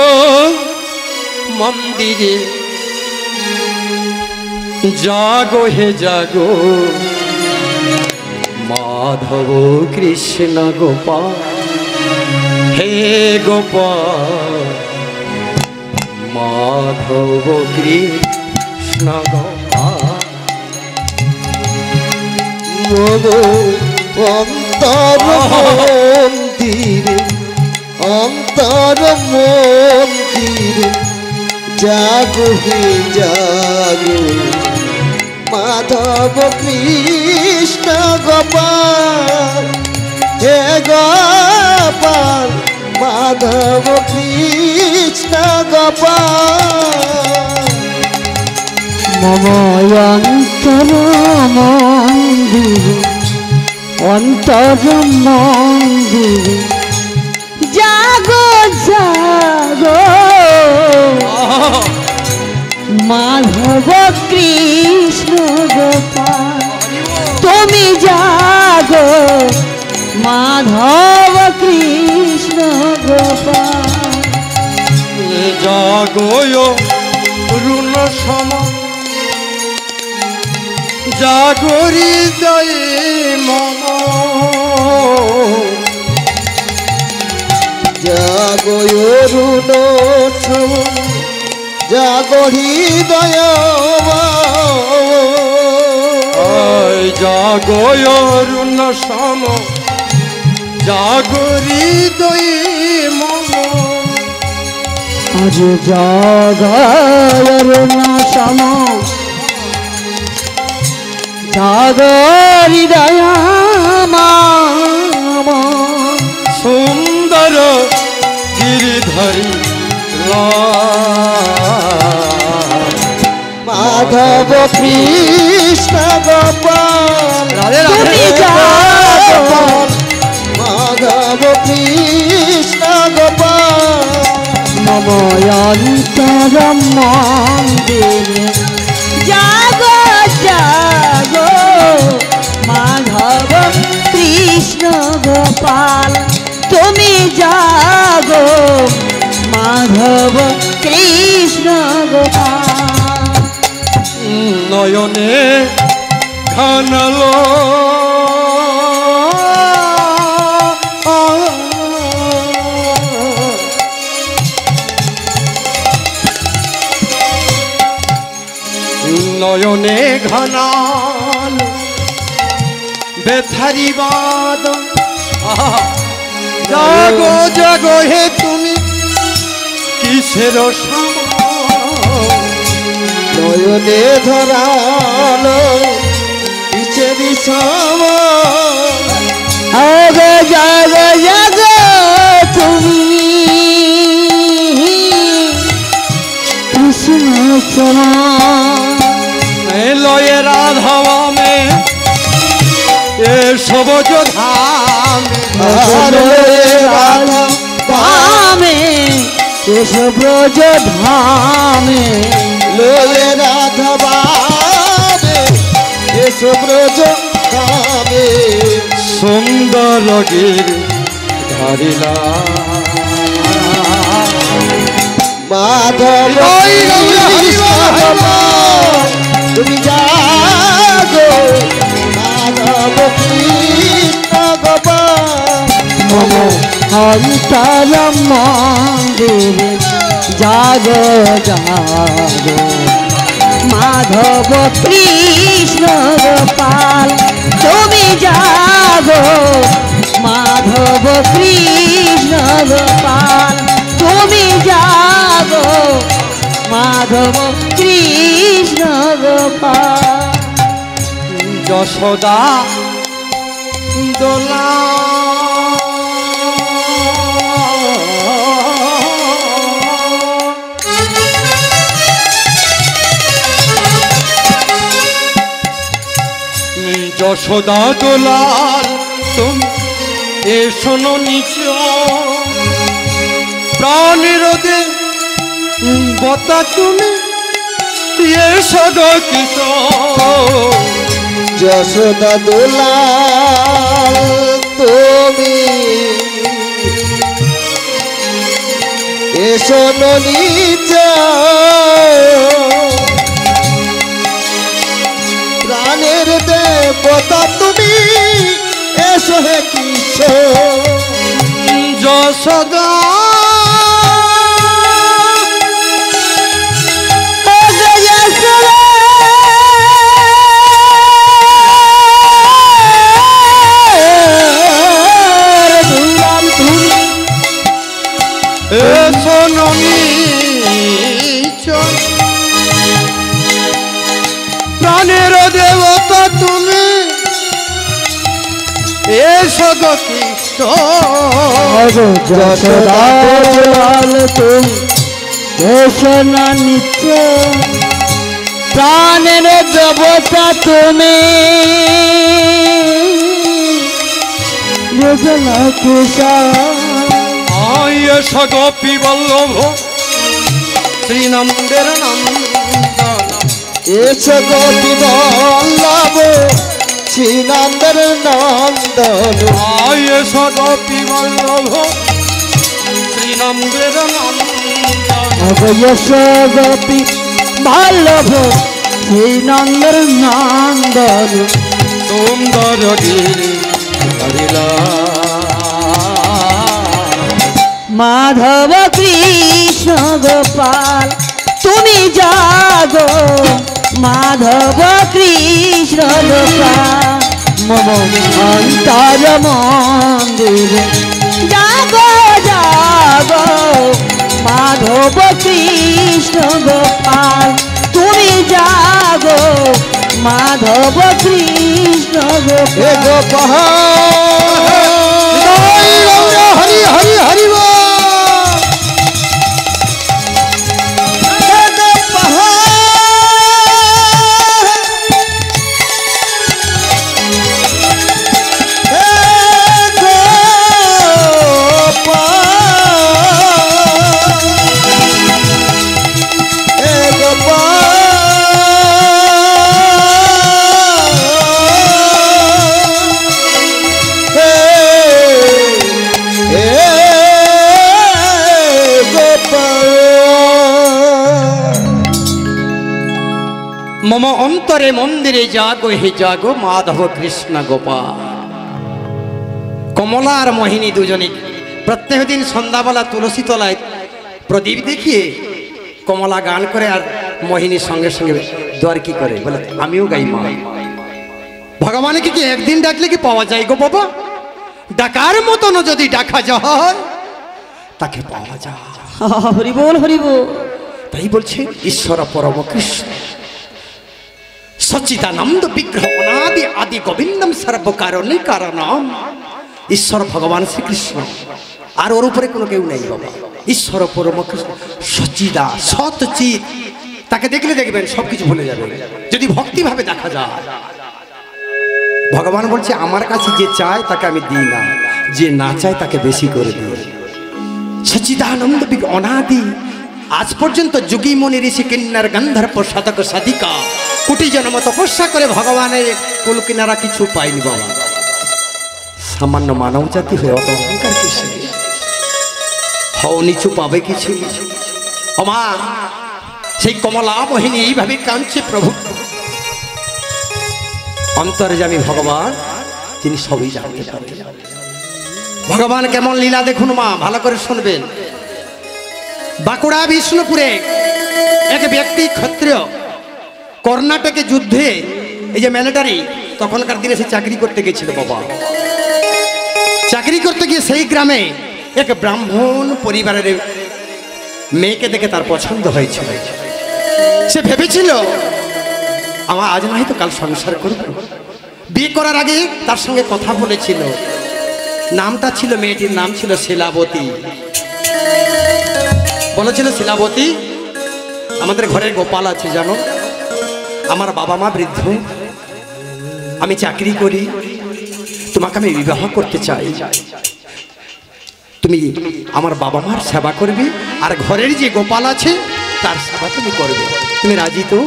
মন্দিরে জাগো হে জাগো, মাধব কৃষ্ণ গোপাল, হে গোপাল মাধব কৃষ্ণ গোপাল। মম অন্তর মন্দিরে, অন্তর মন্দিরে জাগো হে জাগো, মাধব কৃষ্ণ গোপাল, হে গোপাল মাধব কৃষ্ণ গোপাল। মম অন্তর মন্দিরে, অন্তর মন্দিরে জাগো জাগো, মাধব কৃষ্ণ গোপাল, তুমি জাগো মাধব কৃষ্ণ গোপাল। জাগোয় রুণ সম, জাগরি দয়ে মম, জাগো অরুণ সম, জাগো হৃদয়, জাগোয় রুণ সম, জাগরি দয়ে মম। আজ জাগর সম, জাগর হৃদয় মম। সুন্দর গিরিধরি মাধব কৃষ্ণ গোপাল, তুমি জাগো মাধব কৃষ্ণ গোপাল। মম অন্তর মন্দিরে জাগো জাগো, মাধব কৃষ্ণ গোপাল, তুমি জাগো মাধব কৃষ্ণ গোপাল। নয়নে খানালো নয়নে ঘনাল বেথারি বাদ, জাগো জাগো হে তুমি কিসের নয়নে ধরালো পিছেরি সময়, আগে জাগো জাগো তুমি কৃষ্ণ সমান। লয়ে রাধবা মে এ সবজ ধাম, ধামে কেশব ব্রজ ধামে, লোয়ে রাধবা এসো ব্রজ ধামে। সুন্দর গির ধরিলা মাধব তুমি জাগো, মাধব কৃষ্ণ গোপাল। মম অন্তর মন্দিরে জাগো জাগো, মাধব কৃষ্ণ গোপাল তুমি জাগো মাধব কৃষ্ণ গোপাল তুমি জাগো মাধব কৃষ্ণ গোপাল। যশোদা দোলা যশোদা দোলাল তুমি এ শোনো নিচ প্রাণের দে বতা তুমি এসো গো কিশোর। যশোদা দোলাল তুমি এসো নিচ প্রাণের দেবতা তুমি এসো হে কিশোর। যশোদা প্রাণের দেবতা তুমি এসো গো কিশোর। যশোদা দোলাল তুমি এসো না নিত্য প্রাণের দেবতা তুমি যোজনা কিশোর। এসো গোপী বল্লভ শ্রীনন্দের নন্দন এসো গোপী বল্লভ শ্রীনন্দের নন্দন। এসো গোপী বল্লভ শ্রীনন্দের নন্দন যশো গোপী বল্লভ শ্রীনন্দের নন্দন সুন্দর গিরি হরিলা মাধব কৃষ্ণ গোপাল তুমি জাগো মাধব কৃষ্ণ গোপাল মম অন্তর মন্দির জাগো জাগো মাধব কৃষ্ণ গোপাল তুমি জাগো মাধব কৃষ্ণ হে গোপাল। গোপাল হরি হরি হরি বল। মম অন্তরে মন্দিরে জাগো হে জাগো মাধব কৃষ্ণ গোপাল। কমলা আর মোহিনী দুজনে প্রত্যেক দিন সন্ধ্যাবেলা তুলসী তলায় প্রদীপ দেখিয়ে কমলা গান করে আর মোহিনীর সঙ্গে সঙ্গে দ্বার কি করে বলে আমিও গাই মা। ভগবানকে কি একদিন ডাকলে কি পাওয়া যায় গো বাবা? ডাকার মতন যদি ডাকা যায় তাকে পাওয়া যায়। হরি বল হরি বল। তাই বলছে ঈশ্বর পরম কৃষ্ণ সচ্চিদানন্দ বিগ্রহ অনাদি আদি গোবিন্দম সর্বকারণে কারণম। ঈশ্বর ভগবান শ্রীকৃষ্ণ আর ওর উপরে কোনো কেউ নেই বাবা। ঈশ্বর পরম কৃষ্ণ সচ্চিদা সৎচিত, তাকে দেখলে দেখবেন সবকিছু ভুলে যাবে যদি ভক্তিভাবে দেখা যায়। ভগবান বলছে আমার কাছে যে চায় তাকে আমি দিই না, যে না চায় তাকে বেশি করে দিই। সচ্চিদানন্দ বিগ্রহ অনাদি আজ পর্যন্ত যোগী মুনি ঋষি কিন্নার গন্ধর্ব সাধক সাধিকা কোটি জন্ম তপস্যা করে ভগবানের কুল কিনারা কিছু পাইনি বাবা। সামান্য মানব জাতি হয়ে অত অহংকার কিছু হও নিচু পাবে কিছু। আমা সেই কমলা মোহিনী এইভাবে কাঁদছে প্রভু। অন্তর্যামী ভগবান তিনি সবই জানতে পারেন। ভগবান কেমন লীলা দেখুন মা, ভালো করে শুনবেন। বাঁকুড়া বিষ্ণুপুরে এক ব্যক্তি ক্ষত্রিয় কর্ণাটকে যুদ্ধে এই যে মিলিটারি তখনকার দিনে সে চাকরি করতে গেছিল বাবা। চাকরি করতে গিয়ে সেই গ্রামে এক ব্রাহ্মণ পরিবারের মেয়েকে দেখে তার পছন্দ হয়েছিল। সে ভেবেছিল আমার আজ নয় তো কাল সংসার করব। বিয়ে করার আগে তার সঙ্গে কথা বলেছিল। নামটা ছিল, মেয়েটির নাম ছিল শিলাবতী। বলেছিল, শিলাবতী, আমাদের ঘরে গোপাল আছে জানো, আমার বাবা মা বৃদ্ধ, আমি চাকরি করি, তোমাকে আমি বিবাহ করতে চাই। তুমি আমার বাবা মার সেবা করবে আর ঘরের যে গোপাল আছে তার সেবা তুমি করবে। তুমি রাজি তো?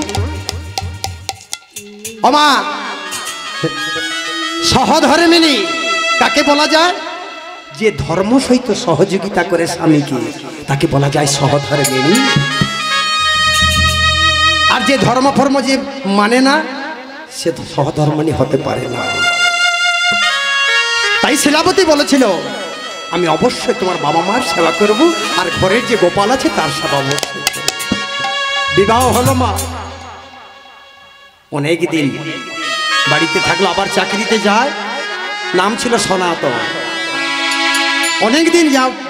ওমা, সহধর্মিণী কাকে বলা যায়? যে ধর্ম সহিত সহযোগিতা করে স্বামীকে, তাকে বলা যায় সহধর্মিণী। আর যে ধর্ম ফর্ম যে মানে না, সে সহধর্মিণী হতে পারে না। তাই শিলাবতী বলেছিল, আমি অবশ্যই তোমার বাবা মার সেবা করব আর ঘরের যে গোপাল আছে তার সেবা অবশ্যই। বিবাহ হলো মা। অনেক দিন বাড়িতে থাকলো, আবার চাকরিতে যায়। নাম ছিল সনাতন। অনেক দিন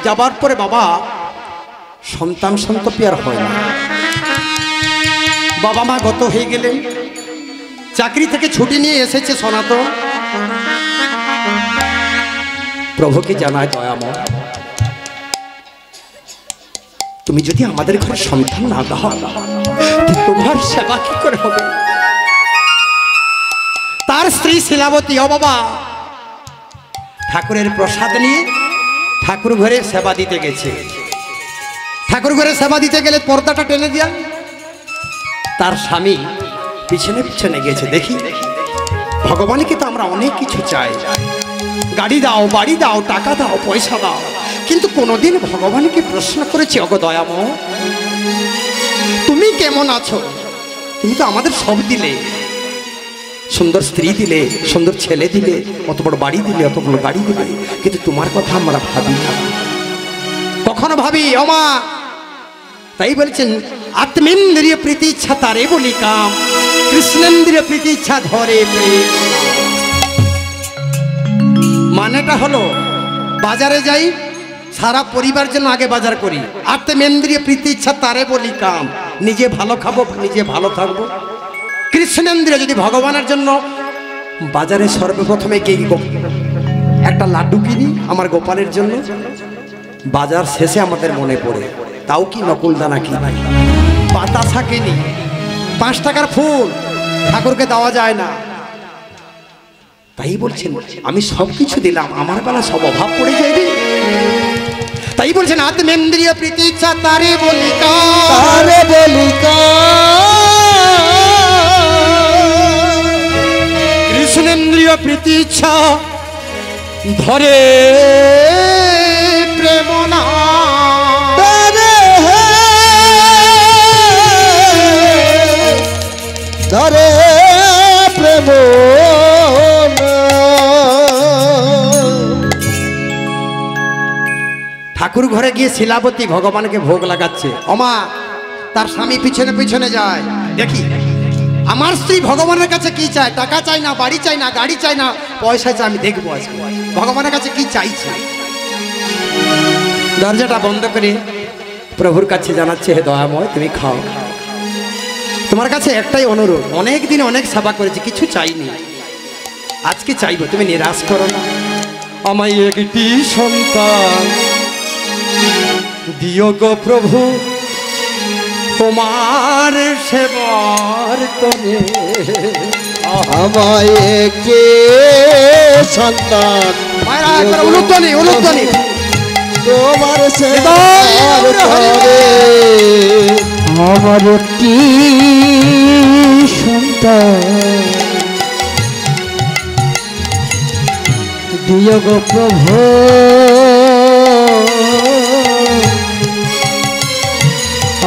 যাবার পরে বাবা সন্তান সন্ততি আর হয় না। বাবা মা গত হয়ে গেলেন। চাকরি থেকে ছুটি নিয়ে এসেছে সনাতন। প্রভুকে জানায়, দয়াময়, তুমি যদি আমাদের ঘরে সন্তান না দাও, তোমার সেবা কি করে হবে? তার স্ত্রী শিলাবতী, ও বাবা, ঠাকুরের প্রসাদ নিয়ে ঠাকুর ঘরে সেবা দিতে গেছে। ঠাকুর ঘরে সেবা দিতে গেলে পর্দাটা টেনে দেয়া। তার স্বামী পিছনে পিছনে গেছে। দেখি, ভগবানকে তো আমরা অনেক কিছু চাই, গাড়ি দাও, বাড়ি দাও, টাকা দাও, পয়সা দাও, কিন্তু কোনোদিন ভগবানকে প্রশ্ন করেছি, অগো দয়াময়, তুমি কেমন আছো? তুমি তো আমাদের সব দিলে, সুন্দর স্ত্রী দিলে, সুন্দর ছেলে দিলে, অত বড় বাড়ি দিলে, অত বড় গাড়ি দিলে, কিন্তু তোমার কথা আমরা ভাবি না, কখনো ভাবি ওমা। তাই বলছেন, আত্মেন্দ্রিয় প্রীতি ইচ্ছা তারে বলি কাম, কৃষ্ণেন্দ্রিয় প্রীতি ইচ্ছা ধরে প্রেম। মানেটা হলো, বাজারে যাই, সারা পরিবার জন্য আগে বাজার করি। আত্মেন্দ্রিয় প্রীতি ইচ্ছা তারে বলি কাম, নিজে ভালো খাবো, নিজে ভালো থাকবো। কৃষ্ণেন্দ্রিয়, যদি ভগবানের জন্য বাজারে সর্বপ্রথমে গিয়ে একটা লাড্ডু কিনি আমার গোপালের জন্য, বাজার শেষে আমাদের মনে পড়ে তাও কি নকুলদানা কিনি, বাতাসা কিনি, 5 টাকার ফুল ঠাকুরকে দেওয়া যায় না। তাই বলছেন, আমি সব কিছু দিলাম, আমার বেলা সব অভাব পড়ে যাবে। তাই বলছেন, আত্মেন্দ্রিয় প্রীতি ইচ্ছা তারে বলি কাম, তারে বলি কৃষ্ণেন্দ্রিয় প্রীতি ইচ্ছা ধরে প্রেম না, ধরে প্রেম। ঠাকুর ঘরে গিয়ে শিলাবতী ভগবানকে ভোগ লাগাচ্ছে। ওমা, তার স্বামী পিছনে পিছনে যায়। দেখি আমার স্ত্রী ভগবানের কাছে কি চায়। টাকা চাই না, বাড়ি চাই না, গাড়ি চাই না, পয়সা চাই। আমি দেখবো আজকে ভগবানের কাছে কি চাইছে। দরজাটা বন্ধ করে প্রভুর কাছে জানাচ্ছে, হে দয়াময়, তুমি খাও। তোমার কাছে একটাই অনুরোধ, অনেক দিন অনেক সেবা করেছি, কিছু চাইনি, আজকে চাইবো, তুমি নিরাশ করো না। আমায় একটি সন্তান দিও গো প্রভু, তোমার সেবার তরে। আমায় কে সন্তান উলুধ্বনি, উলুধ্বনি, তোমার সেবার তরে। আমার একটি সন্তান দিও গো প্রভু,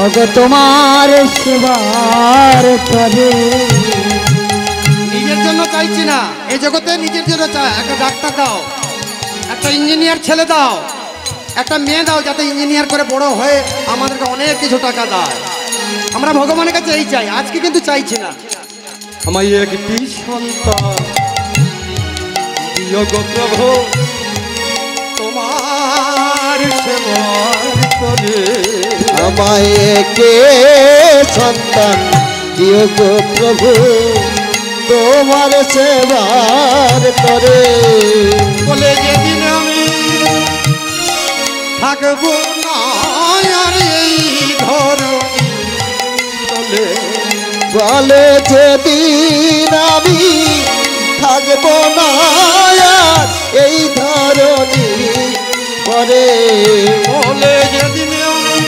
অগো তোমার সেবার তরে। নিজের জন্য চাইছি না, এই জগতে নিজের জন্য চাই। একটা ডাক্তার দাও, একটা ইঞ্জিনিয়ার ছেলে দাও, একটা মেয়ে দাও, যাতে ইঞ্জিনিয়ার করে বড় হয়ে আমাদেরকে অনেক কিছু টাকা দেয়। আমরা ভগবানের কাছে এই চাই, আজকে কিন্তু চাইছি না। আমায় একটি সন্তান দিও গো প্রভু, তোমার সেবার করে। আমায় কে সন্তান দিও গো প্রভু, তোমার সেবার করে। বলে যেদিন আমি থাকবো না আর এই ধরনী তলে, বলে যেদিন আমি থাকবো না আর এই ধরনী পরে। বলে যেদিন আমি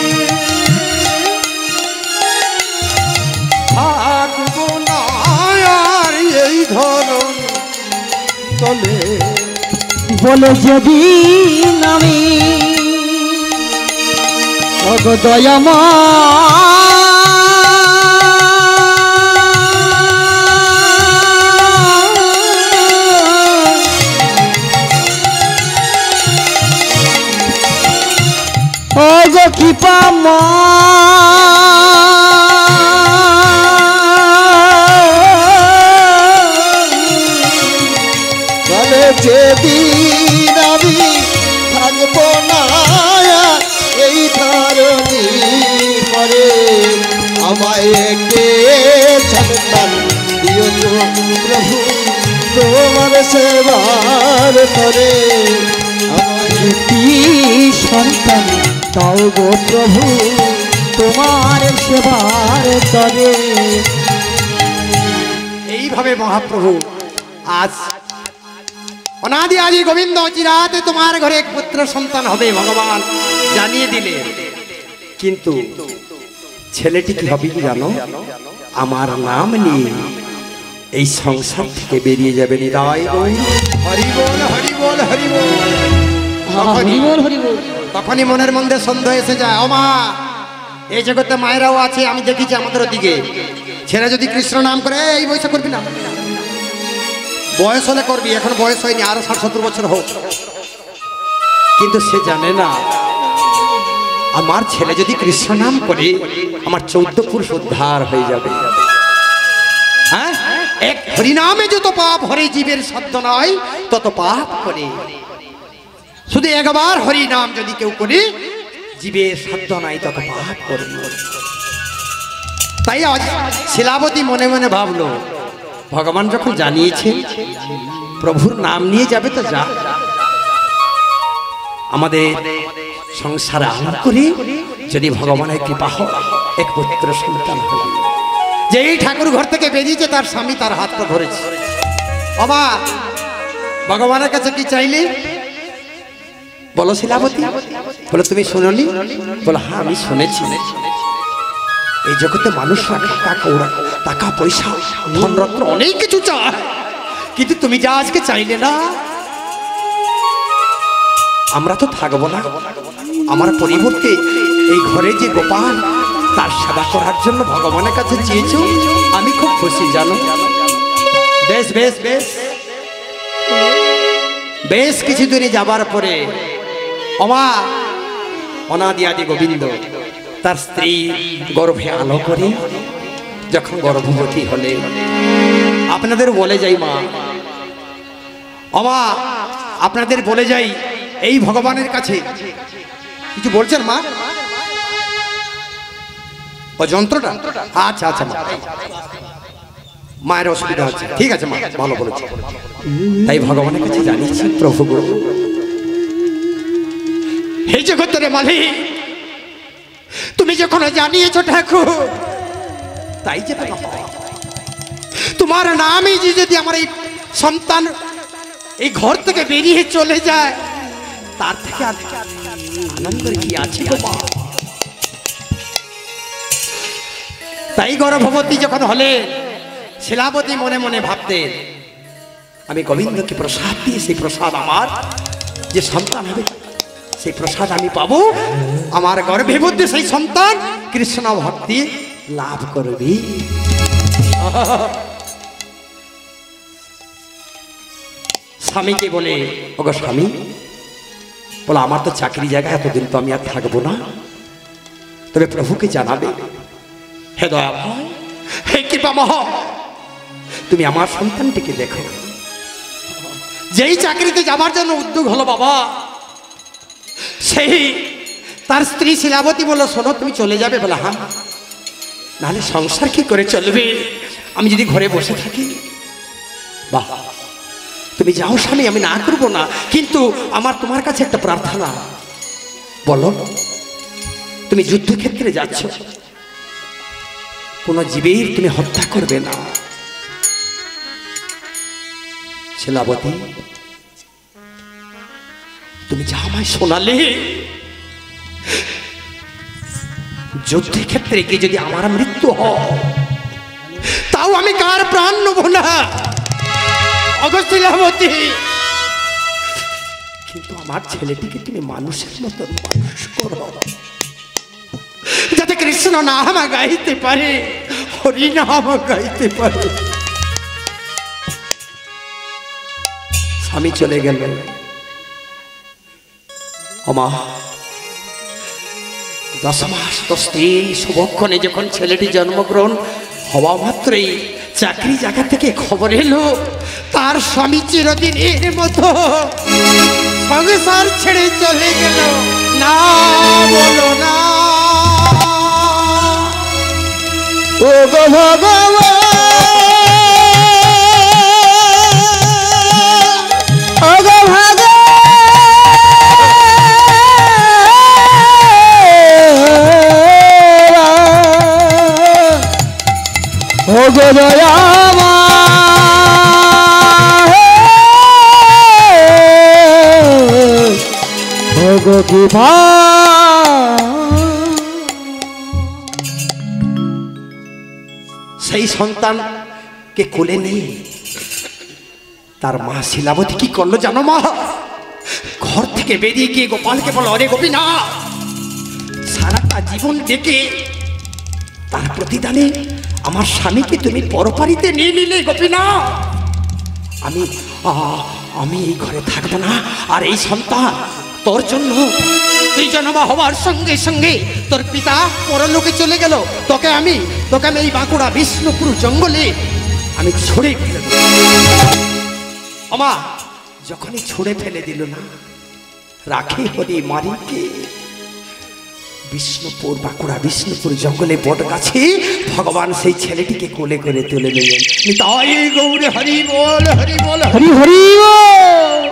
থাকবো না আর এই ধরনী তলে, বলে যেদিন আমি দয়ামা গো কৃপা বলে যেদিন আমি থাকবো না এই ধরনী পরে। আমায় কে সন্তান দিও গো প্রভু, তোমার সেবার করে। আমায় একটি সন্তান তাও গো প্রভু, তোমার সেবার করে। এইভাবে মহাপ্রভু আজ অনাদি আদি গোবিন্দ চিরাতে তোমার ঘরে এক পুত্র সন্তান হবে ভগবান জানিয়ে দিলে। কিন্তু ছেলেটি কি হবে কি জানো? আমার নাম নিয়ে এই সংসার থেকে বেরিয়ে যাবে নিতাই গৌর। হরি বল হরি বল হরি বল। হরিবল হরিবল। তখনই মনের মধ্যে সন্দেহ এসে যায়, ও মা, এই জগতে মায়েরাও আছে, আমি দেখেছি আমাদের দিকে। ছেলে যদি কৃষ্ণ নাম করে, এই বয়সে করবি না, বয়স হলে করবি, এখন বয়স হয়নি, আরো 60-70 বছর হোক। কিন্তু সে জানে না আমার ছেলে যদি কৃষ্ণ নাম করে আমার 14 পুরুষ উদ্ধার হয়ে যাবে। হ্যাঁ, এক হরিনামে যত পাপ হরে জীবের সাধ্য নয় তত পাপ করে। শুধু একবার হরি নাম যদি কেউ করে জীবের সাধ্য নাই তত পাপ করে। তাই আজ শিলাবতী মনে মনে ভাবলো, ভগবান যখন জানিয়েছে প্রভুর নাম নিয়ে যাবে তো যা, আমাদের সংসারে আলাপ করে যদি ভগবানের কৃপা হয় এক পুত্র সন্তান হবে। যেই ঠাকুর ঘর থেকে বেরিয়েছে তার স্বামী তার হাতটা ধরেছে। বাবা, ভগবানের কাছে কি চাইলে? বলো শিলাবতী। বলো তুমি শোনোনি? বলো হ্যাঁ আমি শুনেছি। এই জগতে মানুষরা টাকা পয়সা ধনরত্ন অনেক কিছু চায়, কিন্তু তুমি যা আজকে চাইলে না, আমরা তো থাকবো না। আমার পরিবর্তে এই ঘরে যে গোপাল তার সেবা করার জন্য ভগবানের কাছে চেয়েছো, আমি খুব খুশি জানো। বেশ বেশ বেশ বেশ কিছুদিন যাবার পরে অমা অনাদি আদি গোবিন্দ তার স্ত্রী গর্ভে আলো করে যখন গর্ভবতী হলে, আপনাদের বলে যাই মা, অমা আপনাদের বলে যাই, এই ভগবানের কাছে কিছু বলছেন মা? ও যন্ত্রটা? আচ্ছা আচ্ছা মা, মায়ের অসুবিধা হচ্ছে, ঠিক আছে মা, ভালো বলেছে। তাই ভগবানের কাছে জানিয়েছি, প্রভু গো, এই জগতের মালিক তুমি যখন জানিয়েছো ঠাকুর, তাই যেটা তোমার নামই যে যদি আমার এই সন্তান এই ঘর থেকে বেরিয়ে চলে যায়, তার থেকে আনন্দের কি আছে গো মা? তাই গর্ভবতী যখন হলে শিলাবতী মনে মনে ভাবতেন, আমি গোবিন্দকে প্রসাদ দিয়ে সেই প্রসাদ আমার যে সন্তান হবে সেই প্রসাদ আমি পাবো, আমার গর্ভের মধ্যে সেই সন্তান কৃষ্ণ ভক্তি লাভ করবি। স্বামীকে বলে, ওগো স্বামী, বলো আমার তো চাকরি জায়গা, এতদিন তো আমি আর থাকবো না, তবে প্রভুকে জানাবে হে দয়া হে কৃপাময়, তুমি আমার সন্তানটিকে দেখো। যেই চাকরিতে যাবার জন্য উদ্যোগ হলো বাবা, সেই তার স্ত্রী শিলাবতী বলল, শোনো তুমি চলে যাবে। বলে হ্যাঁ, নাহলে সংসার কি করে চলবে আমি যদি ঘরে বসে থাকি? বাহ, তুমি যাও স্বামী, আমি না করবো না, কিন্তু আমার তোমার কাছে একটা প্রার্থনা। বলো। তুমি যুদ্ধক্ষেত্রে যাচ্ছ, কোন জীবের তুমি হত্যা করবে না। শিলাবতী, তুমি যা আমায় শোনালে, যুদ্ধক্ষেত্রে গিয়ে যদি আমার মৃত্যু হয়, তাও আমি কার প্রাণ নেব না। শিলাবতী, কিন্তু আমার ছেলেটিকে তুমি মানুষের মতন মানুষ করো, যাতে কৃষ্ণ নাম গাইতে পারে, হরি নাম গাইতে পারে। স্বামী চলে গেল। আমা 10 মাস 10 দিন শুভক্ষণে যখন ছেলেটি জন্মগ্রহণ হওয়া মাত্রই চাকরি জায়গা থেকে খবর এলো তার স্বামী চিরদিনের মতো সংসার ছেড়ে চলে গেল। না বলো না, ও গো ভগবান, ও গো ভগবান, ও গো দয়াময়, ও গো কৃপা। সেই সন্তানকে কোলে নিয়ে তার মা শিলাবতী কি করলো জানো মা? ঘর থেকে বেরিয়ে গিয়ে গোপালকে বলো, অরে গোপীনা, সারাটা জীবন দেখে তার প্রতিদানে আমার স্বামীকে তুমি পরপারিতে নিয়ে নিলে গোপীনা। আমি এই ঘরে থাকবো না, আর এই সন্তান তোর জন্য, তুই জন্মা হওয়ার সঙ্গে সঙ্গে তোর পিতা পরলোকে চলে গেল, তোকে আমি এই বাঁকুড়া বিষ্ণুপুর জঙ্গলে আমি ছড়ে ফেলে দেব। আমা যখনই ছড়ে ফেলে দিল না, রাখে হরি মারিকে বিষ্ণুপুর বাঁকুড়া বিষ্ণুপুর জঙ্গলে বট গাছে ভগবান সেই ছেলেটিকে কোলে করে তুলে নিলেন। তাই গৌরে হরি বল, হরি বল, হরি হরি বল।